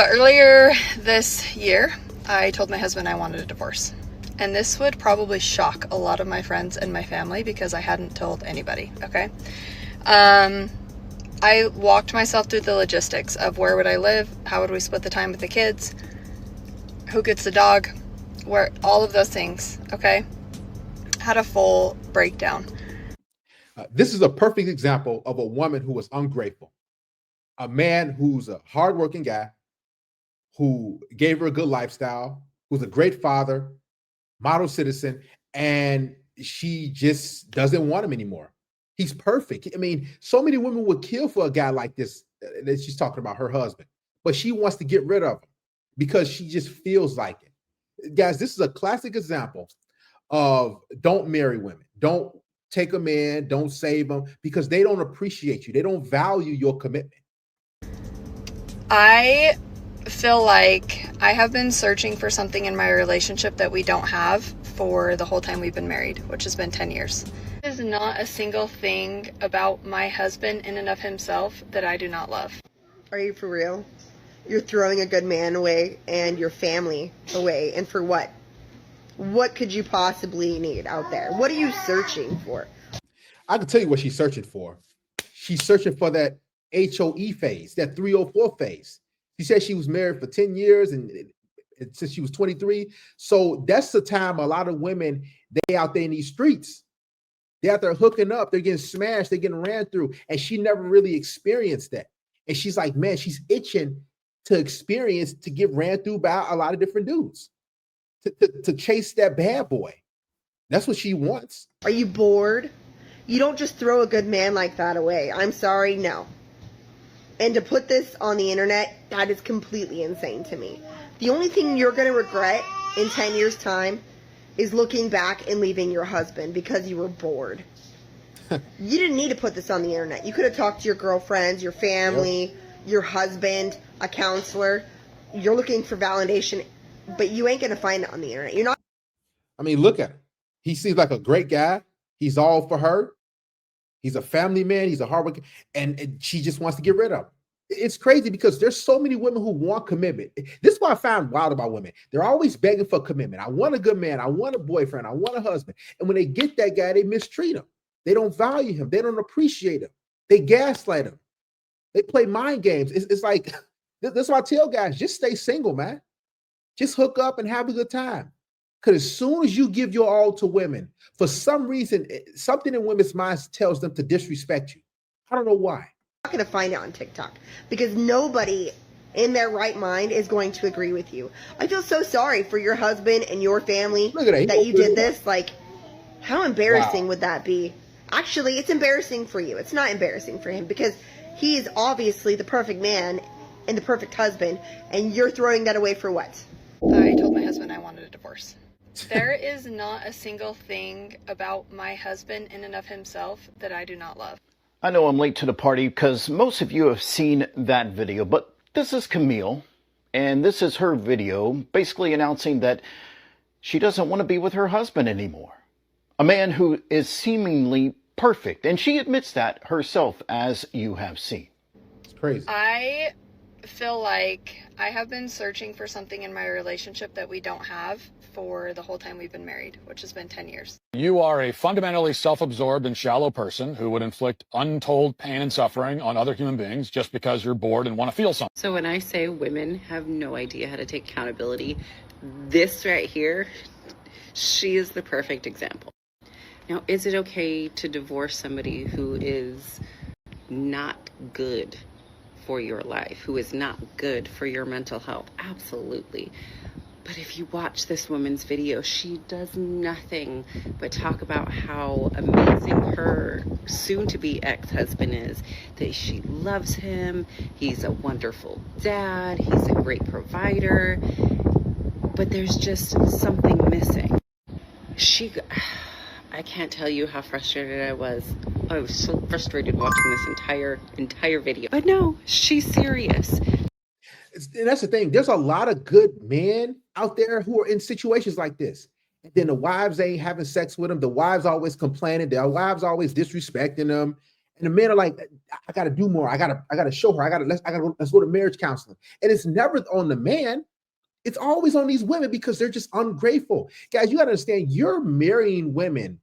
But earlier this year, I told my husband I wanted a divorce. And this would probably shock a lot of my friends and my family because I hadn't told anybody, okay? I walked myself through the logistics of where would I live, how would we split the time with the kids, who gets the dog, where, all of those things, okay? Had a full breakdown. This is a perfect example of a woman who was ungrateful. A man who's a hardworking guy, who gave her a good lifestyle, who's a great father, model citizen, and she just doesn't want him anymore. He's perfect. I mean, so many women would kill for a guy like this that she's talking about, her husband, but she wants to get rid of him because she just feels like it. Guys, this is a classic example of don't marry women. Don't take them in, don't save them, because they don't appreciate you. They don't value your commitment. I feel like I have been searching for something in my relationship that we don't have for the whole time we've been married, which has been 10 years. There's not a single thing about my husband in and of himself that I do not love. Are you for real? You're throwing a good man away and your family away, and for what? What could you possibly need out there? What are you searching for? I can tell you what she's searching for. She's searching for that HOE phase, that 304 phase. She said she was married for 10 years and since she was 23. So that's the time a lot of women, they out there in these streets. They're out there hooking up. They're getting smashed. They're getting ran through. And she never really experienced that. And she's like, man, she's itching to experience, to get ran through by a lot of different dudes, to chase that bad boy. That's what she wants. Are you bored? You don't just throw a good man like that away. I'm sorry, no. And to put this on the internet, that is completely insane to me. The only thing you're going to regret in 10 years' time is looking back and leaving your husband because you were bored. You didn't need to put this on the internet. You could have talked to your girlfriends, your family, your husband, a counselor. You're looking for validation, but you ain't going to find it on the internet. You're not. I mean, look at him. He seems like a great guy. He's all for her. He's a family man. He's a hardworking, and she just wants to get rid of him. It's crazy because there's so many women who want commitment. This is what I found wild about women. They're always begging for commitment. I want a good man. I want a boyfriend. I want a husband. And when they get that guy, they mistreat him. They don't value him. They don't appreciate him. They gaslight him. They play mind games. It's like, that's why I tell guys, just stay single, man. Just hook up and have a good time. Because as soon as you give your all to women, for some reason, something in women's minds tells them to disrespect you. I don't know why. Not going to find it on TikTok because nobody in their right mind is going to agree with you. I feel so sorry for your husband and your family that you did this. Like, how embarrassing would that be? Actually, it's embarrassing for you. It's not embarrassing for him because he is obviously the perfect man and the perfect husband, and you're throwing that away for what? I told my husband I wanted a divorce. There is not a single thing about my husband in and of himself that I do not love. I know I'm late to the party because most of you have seen that video, but this is Camille, and this is her video basically announcing that she doesn't want to be with her husband anymore. A man who is seemingly perfect, and she admits that herself, as you have seen. It's crazy. I feel like I have been searching for something in my relationship that we don't have for the whole time we've been married, which has been 10 years. You are a fundamentally self-absorbed and shallow person who would inflict untold pain and suffering on other human beings just because you're bored and want to feel something. So when I say women have no idea how to take accountability, this right here, she is the perfect example. Now, is it okay to divorce somebody who is not good for your life, who is not good for your mental health? Absolutely. But if you watch this woman's video, she does nothing but talk about how amazing her soon-to-be ex-husband is, that she loves him, he's a wonderful dad, he's a great provider, but there's just something missing. I can't tell you how frustrated I was. I was so frustrated watching this entire video. But no, she's serious. And that's the thing. There's a lot of good men out there who are in situations like this. And then the wives ain't having sex with them. The wives always complaining. The wives always disrespecting them. And the men are like, I got to do more. I got to show her. Let's go to marriage counseling. And it's never on the man. It's always on these women because they're just ungrateful. Guys, you got to understand, you're marrying women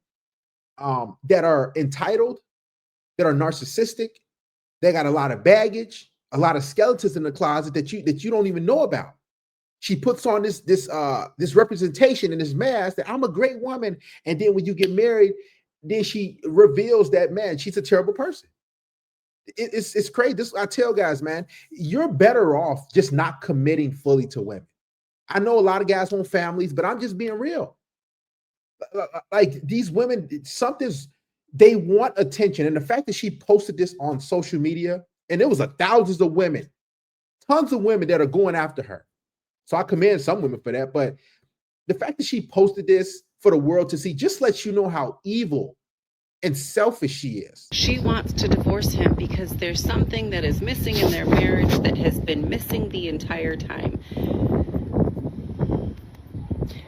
that are entitled, that are narcissistic. They got a lot of baggage, a lot of skeletons in the closet that you don't even know about. She puts on this representation and this mask that I'm a great woman, and then when you get married, then she reveals that, man, she's a terrible person. It's crazy. This I tell guys, man, you're better off just not committing fully to women. I know a lot of guys want families, but I'm just being real. Like these women, they want attention, and the fact that she posted this on social media, and there was thousands of women, tons of women that are going after her. So I commend some women for that, but the fact that she posted this for the world to see just lets you know how evil and selfish she is. She wants to divorce him because there's something that is missing in their marriage that has been missing the entire time.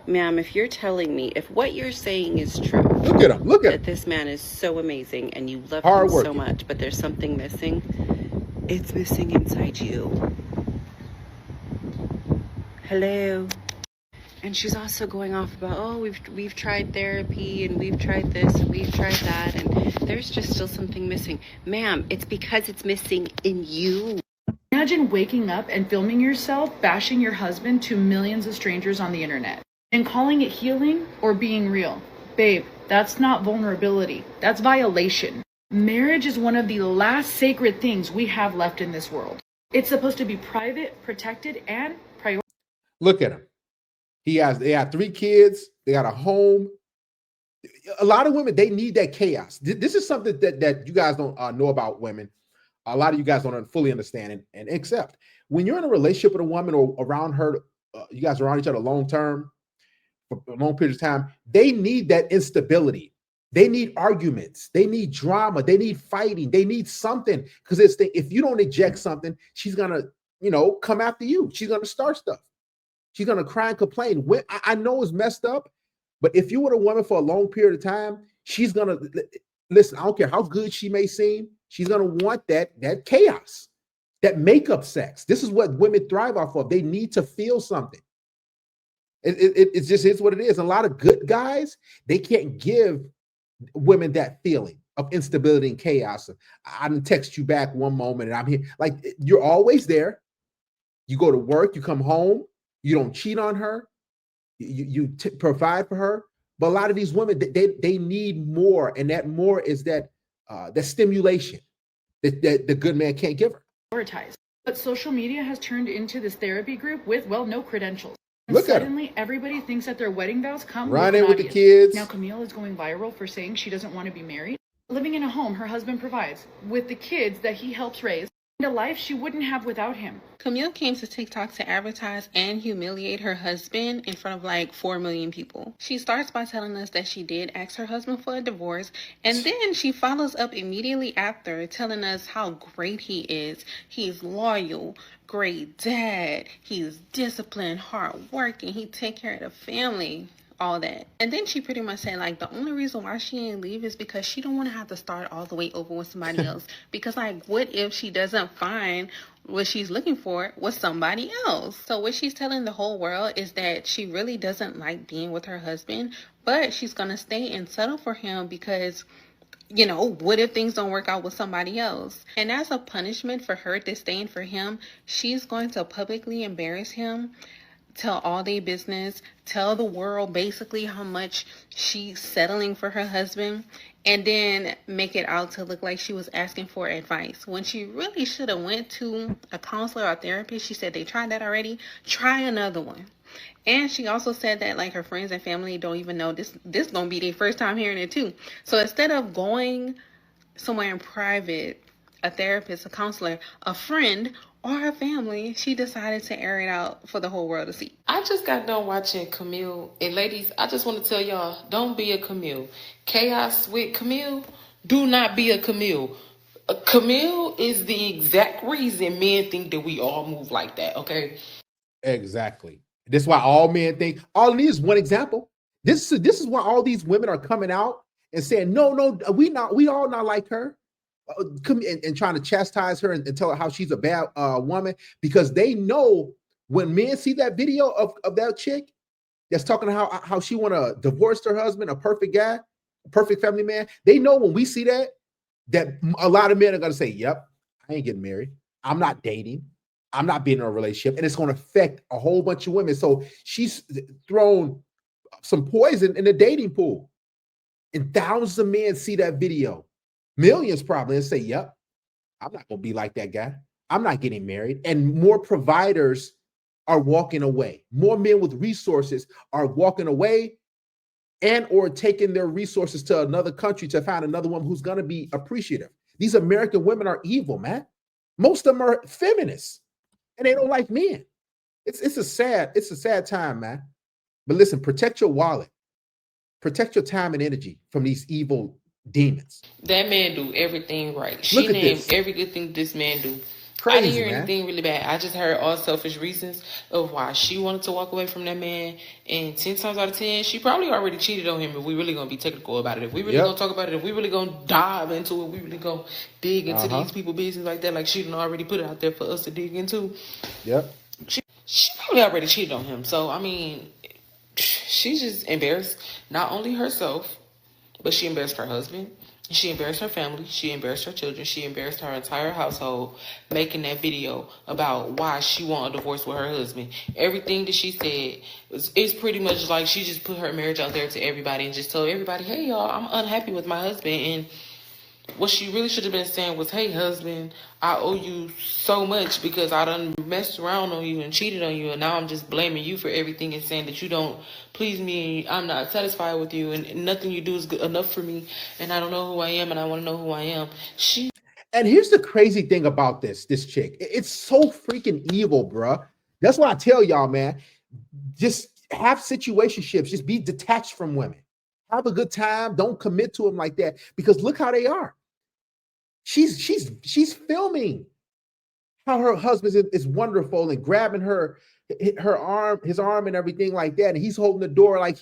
Ma'am, if you're telling me, if what you're saying is true, look at him, that this man is so amazing and you love him so much, but there's something missing, it's missing inside you. Hello. And she's also going off about, oh, we've tried therapy and we've tried this and we've tried that, and there's just still something missing. Ma'am, it's because it's missing in you. Imagine waking up and filming yourself bashing your husband to millions of strangers on the internet and calling it healing or being real. Babe, that's not vulnerability. That's violation. Marriage is one of the last sacred things we have left in this world. It's supposed to be private, protected, and prioritized. Look at him. They had 3 kids. They got a home. A lot of women, they need that chaos. This is something that you guys don't know about women. A lot of you guys don't fully understand and accept. When you're in a relationship with a woman or around her, you guys are around each other long term, for a long period of time, they need that instability. They need arguments. They need drama. They need fighting. They need something, because if you don't eject something, she's going to, come after you. She's going to start stuff. She's going to cry and complain. I know it's messed up, but if you're with a woman for a long period of time, she's going to listen. I don't care how good she may seem. She's going to want that chaos, that makeup sex. This is what women thrive off of. They need to feel something. It just is what it is. A lot of good guys, they can't give women that feeling of instability and chaos. I didn't text you back one moment and I'm here. Like, you're always there. You go to work, you come home, you don't cheat on her, you provide for her. But a lot of these women, they need more, and that more is that stimulation that the good man can't give her. But social media has turned into this therapy group with, no credentials. Look Suddenly, everybody thinks that their wedding vows come running with the audience. kids. Now, Camille is going viral for saying she doesn't want to be married. Living in a home her husband provides, with the kids that he helps raise, and a life she wouldn't have without him. Camille came to TikTok to advertise and humiliate her husband in front of like 4 million people. She starts by telling us that she did ask her husband for a divorce, and then she follows up immediately after telling us how great he is. He's loyal, great dad, he's disciplined, hardworking, he take care of the family, all that. And then she pretty much said, like, the only reason why she ain't leave is because she don't want to have to start all the way over with somebody else. Because, like, what if she doesn't find what she's looking for with somebody else? So what she's telling the whole world is that she really doesn't like being with her husband, but she's gonna stay and settle for him because, what if things don't work out with somebody else? And as a punishment for her disdain for him, she's going to publicly embarrass him, tell all their business, tell the world basically how much she's settling for her husband, and then make it out to look like she was asking for advice when she really should have went to a counselor or therapist. She said they tried that already. Try another one. And she also said that, like, her friends and family don't even know this gonna be their first time hearing it too. So instead of going somewhere in private, a therapist, a counselor, a friend, or her family, she decided to air it out for the whole world to see. I just got done watching Camille. And ladies, I just want to tell y'all, don't be a Camille. Chaos with Camille, do not be a Camille. Camille is the exact reason men think that we all move like that, okay? Exactly. This is why all men think, all it needs is one example. This is why all these women are coming out and saying, no, we all not like her. and trying to chastise her and tell her how she's a bad woman, because they know when men see that video of that chick that's talking how she want to divorce her husband, a perfect guy, a perfect family man. They know when we see that a lot of men are going to say, yep, I ain't getting married. I'm not dating. I'm not being in a relationship. And it's going to affect a whole bunch of women. So she's thrown some poison in the dating pool. And thousands of men see that video, millions probably, and say, yep, I'm not going to be like that guy. I'm not getting married. And more providers are walking away. More men with resources are walking away and or taking their resources to another country to find another woman who's going to be appreciative. These American women are evil, man. Most of them are feminists and they don't like men. It's a sad time, man. But listen, protect your wallet. Protect your time and energy from these evil demons. That man do everything right. She Look at named this. every good thing this man do. Crazy, I didn't hear man. anything really bad. I just heard all selfish reasons of why she wanted to walk away from that man. And 10 times out of 10, she probably already cheated on him. If we really gonna be technical about it, if we really gonna talk about it, if we really gonna dive into it, we really gonna dig into these people business like that, like she done already put it out there for us to dig into. Yep. She probably already cheated on him. So I mean, she's just embarrassed not only herself, but she embarrassed her husband. She embarrassed her family. She embarrassed her children. She embarrassed her entire household, making that video about why she wanted a divorce with her husband. Everything that she said is pretty much like she just put her marriage out there to everybody and just told everybody, hey, y'all, I'm unhappy with my husband. And what she really should have been saying was, hey, husband, I owe you so much because I done messed around on you and cheated on you. And now I'm just blaming you for everything and saying that you don't please me. I'm not satisfied with you and nothing you do is good enough for me. And I don't know who I am and I want to know who I am. And here's the crazy thing about this chick. It's so freaking evil, bruh. That's why I tell y'all, man, just have situationships. Just be detached from women. Have a good time. Don't commit to them like that because look how they are. She's filming how her husband is wonderful and grabbing his arm and everything like that. And he's holding the door like,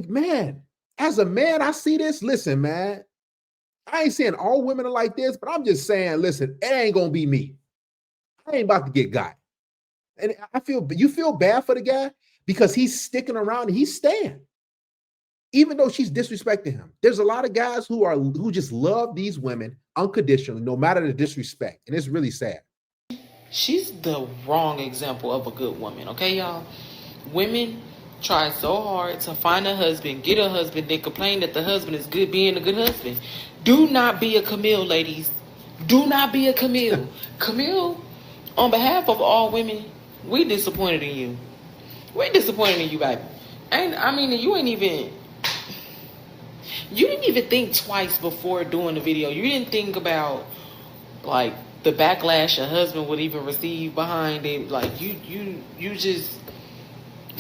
man, as a man, I see this. Listen, man, I ain't saying all women are like this, but I'm just saying, listen, it ain't going to be me. I ain't about to get got. And you feel bad for the guy because he's sticking around and he's staying. Even though she's disrespecting him. There's a lot of guys who just love these women unconditionally, no matter the disrespect. And it's really sad. She's the wrong example of a good woman, okay, y'all? Women try so hard to find a husband, get a husband, then complain that the husband is good being a good husband. Do not be a Camille, ladies. Do not be a Camille. Camille, on behalf of all women, we disappointed in you. We're disappointed in you, baby. You didn't even think twice before doing the video. You didn't think about like the backlash your husband would even receive behind it. Like you just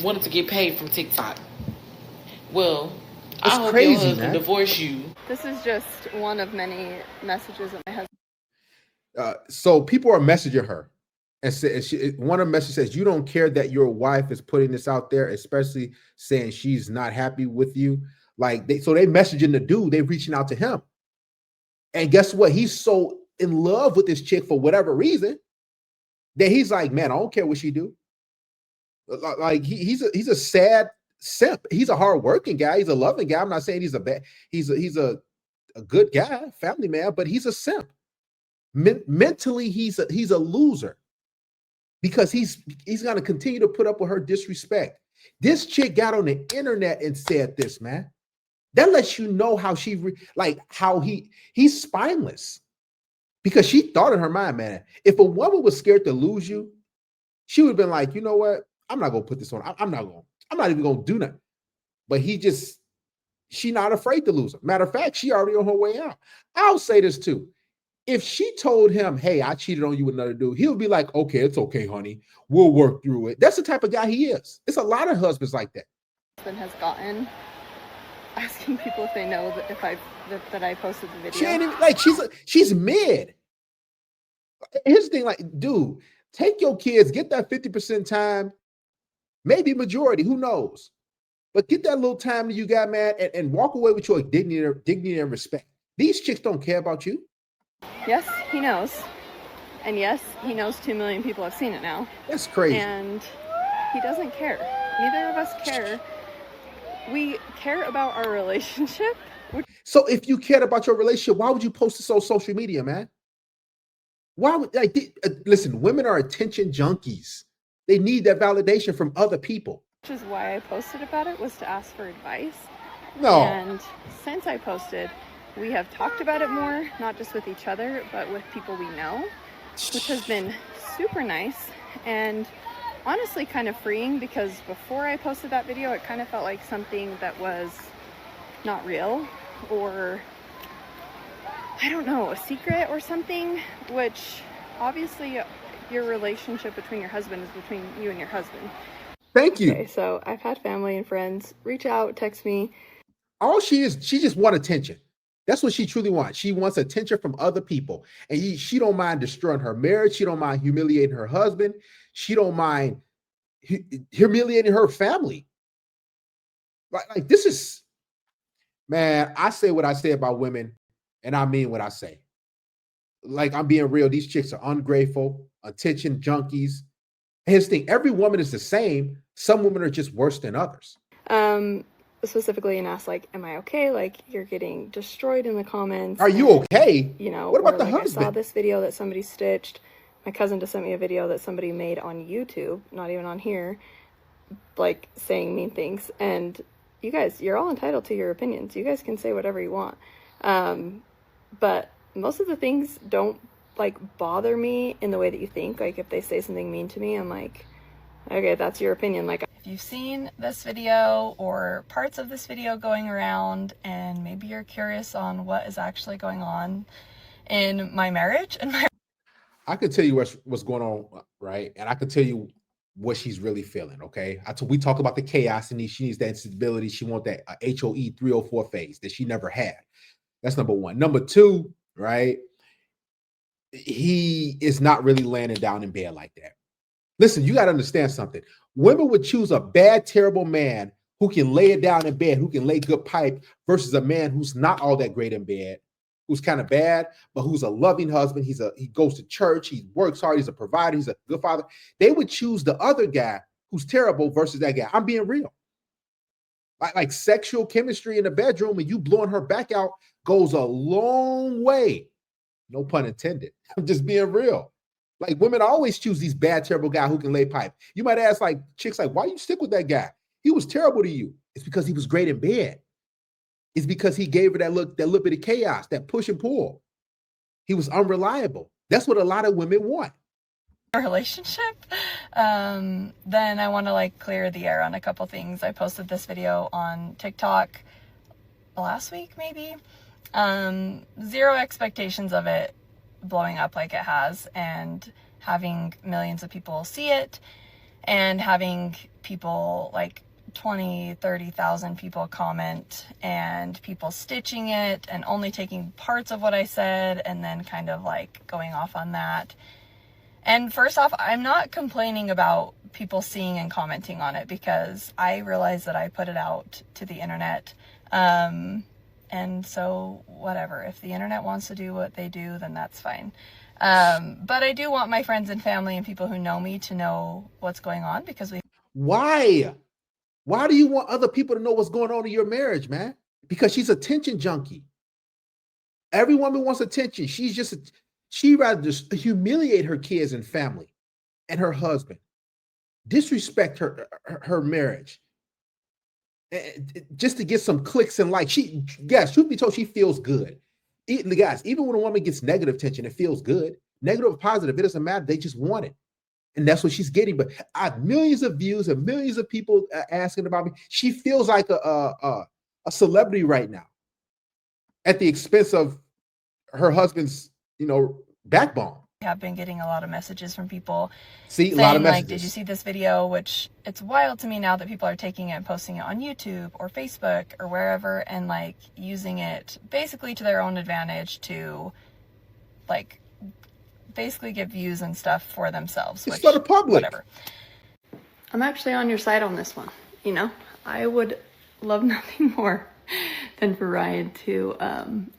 wanted to get paid from TikTok. Well, I hope your husband divorce you. This is just one of many messages that my husband. So people are messaging her, and one of the messages says, "You don't care that your wife is putting this out there, especially saying she's not happy with you." Like they messaging the dude, they reaching out to him. And guess what? He's so in love with this chick for whatever reason that he's like, man, I don't care what she do. Like he's a sad simp. He's a hardworking guy. He's a loving guy. I'm not saying he's a good guy, family man, but he's a simp. Mentally, he's a loser because he's going to continue to put up with her disrespect. This chick got on the internet and said this, man. That lets you know how he's spineless because she thought in her mind, man, if a woman was scared to lose you, she would have been like, you know what? I'm not going to put this on. I'm not even going to do nothing. But she not afraid to lose her. Matter of fact, she already on her way out. I'll say this too. If she told him, hey, I cheated on you with another dude, he'll be like, okay, it's okay, honey. We'll work through it. That's the type of guy he is. It's a lot of husbands like that. Husband has gotten asking people if they know that I posted the video. She ain't even, like she's mid. Here's the thing, like, dude, take your kids, get that 50% time, maybe majority, who knows? But get that little time that you got, man, and walk away with your dignity and respect. These chicks don't care about you. Yes, he knows. And yes, he knows 2 million people have seen it now. That's crazy. And he doesn't care. Neither of us care. We care about our relationship. So if you cared about your relationship, why would you post this on social media, man? Why would listen, women are attention junkies. They need that validation from other people. Which is why I posted about it, was to ask for advice. No. And since I posted, we have talked about it more, not just with each other, but with people we know, which has been super nice and honestly kind of freeing, because before I posted that video, it kind of felt like something that was not real, or I don't know, a secret or something, which obviously your relationship between your husband is between you and your husband. Thank you. Okay, so I've had family and friends reach out, text me. All she just wants attention. That's what she truly wants. She wants attention from other people. And she don't mind destroying her marriage. She don't mind humiliating her husband. She don't mind humiliating her family. Like this is, man, I say what I say about women, and I mean what I say. Like, I'm being real. These chicks are ungrateful, attention junkies. And here's the thing, every woman is the same. Some women are just worse than others. Specifically, and asked, like, am I okay? Like, you're getting destroyed in the comments. Are you okay? You know, what about the like, husband? I saw this video that somebody stitched. My cousin just sent me a video that somebody made on YouTube, not even on here, like, saying mean things. And you guys, you're all entitled to your opinions. You guys can say whatever you want. But most of the things don't, like, bother me in the way that you think. Like, if they say something mean to me, I'm like, okay, that's your opinion. Like, if you've seen this video or parts of this video going around, and maybe you're curious on what is actually going on in my marriage and my... I can tell you what's going on, right? And I can tell you what she's really feeling, okay? We talk about the chaos, and she needs that instability. She wants that HOE 304 phase that she never had. That's number one. Number two, right? He is not really landing down in bed like that. Listen, you got to understand something. Women would choose a bad, terrible man who can lay it down in bed, who can lay good pipe, versus a man who's not all that great in bed, who's kind of bad, but who's a loving husband. He goes to church, he works hard, he's a provider, he's a good father. They would choose the other guy who's terrible versus that guy. I'm being real. Like sexual chemistry in the bedroom and you blowing her back out goes a long way. No pun intended. I'm just being real. Like, women always choose these bad, terrible guys who can lay pipe. You might ask, like, chicks, like, why you stick with that guy? He was terrible to you. It's because he was great in bed. It's because he gave her that little bit of chaos, that push and pull. He was unreliable. That's what a lot of women want. Relationship. Then I want to, like, clear the air on a couple things. I posted this video on TikTok last week, maybe. Zero expectations of it blowing up like it has, and having millions of people see it, and having people, like 20,000-30,000 people comment, and people stitching it and only taking parts of what I said and then kind of like going off on that. And first off, I'm not complaining about people seeing and commenting on it, because I realize that I put it out to the internet. And so whatever, if the internet wants to do what they do, then that's fine. But I do want my friends and family and people who know me to know what's going on, because Why do you want other people to know what's going on in your marriage, man? Because she's attention junkie. Every woman wants attention. She'd rather just humiliate her kids and family and her husband, disrespect her marriage, just to get some clicks and likes. Truth be told, she feels good. Guys, even when a woman gets negative attention, it feels good. Negative or positive, it doesn't matter. They just want it. And that's what she's getting. But I have millions of views and millions of people asking about me. She feels like a celebrity right now, at the expense of her husband's, backbone. I have been getting a lot of messages from people saying, a lot of messages. Like, did you see this video? Which, it's wild to me now that people are taking it and posting it on YouTube or Facebook or wherever, and like using it basically to their own advantage to, like, basically get views and stuff for themselves. It's for the public. Whatever. I'm actually on your side on this one. I would love nothing more and for Ryan to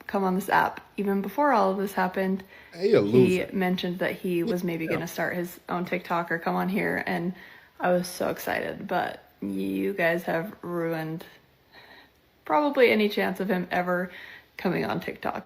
come on this app. Even before all of this happened, Hey, a he loser. mentioned that he was maybe going to start his own TikTok or come on here, and I was so excited. But you guys have ruined probably any chance of him ever coming on TikTok.